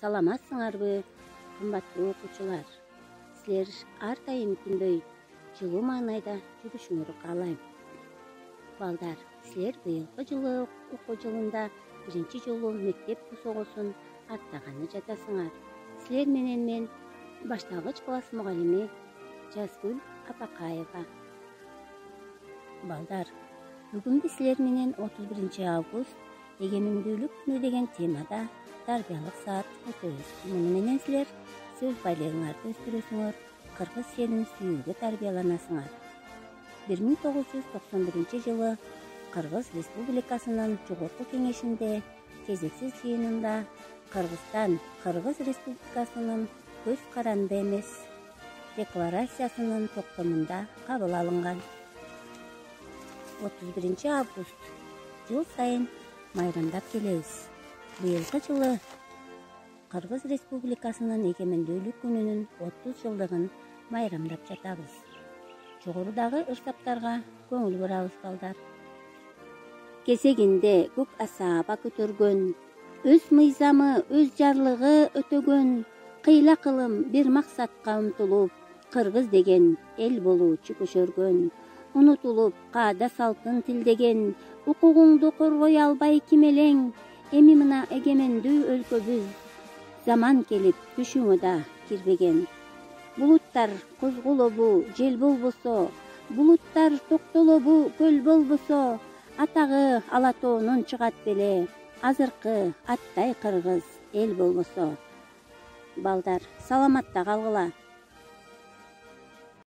Саламатсыңарбы, кымбаттуу окуучулар? Силер ар дайым күндөй жылуу маанайда жүрүшүңөрдү каалайм. Балдар, силер быйылкы жылы окуу жылында биринчи жолу мектеп босогосун аттаганы жатасыңар. Силер менен мен башталгыч класс мугалими Жазгүл Апакаева. Балдар, бүгүн биз силер менен 31 август эгемендүүлүк күнү деген темада тарбиялык саат өтөбүз. Муну менен силер сөз байлыгыңарды өстүрөсүңөр, кыргыз элин сүйүүгө тарбияланасыңар. 1991 жылы Кыргыз Республикасынын Жогорку Кеңешинде кезексиз жыйынында Кыргызстан Кыргыз Республикасынын көз каранды эмес декларациясынын токтомунда кабыл алынган. 31 август жыл сайын майрамдап келебиз. Быйылкы жылы Кыргыз Республикасынын эгемендүүлүк күнүнүн 30 жылдыгын майрамдап жатабыз. Жогорудагы ырсаптарга көңүл бурабыз, балдар. Кезегинде көк асааба көтөргөн, өз мыйзамы, өз жарлыгы өтөгөн, кыйла кылым бир максатка умтулуп, кыргыз деген эл болуучу көчөргөн, унутулуп каада салтын тилдеген, укугуңду коргой албай кимелең, эми мына эгемендүү өлкөбүз, заман келип түшүңө да кирбеген. Булуттар козголобу, жел болбосо, булуттар токтолобу, көл болбосо, атагы ала тоонун чыгат беле, азыркы аттай кыргыз эл болбосо. Балдар, саламатта калгыла.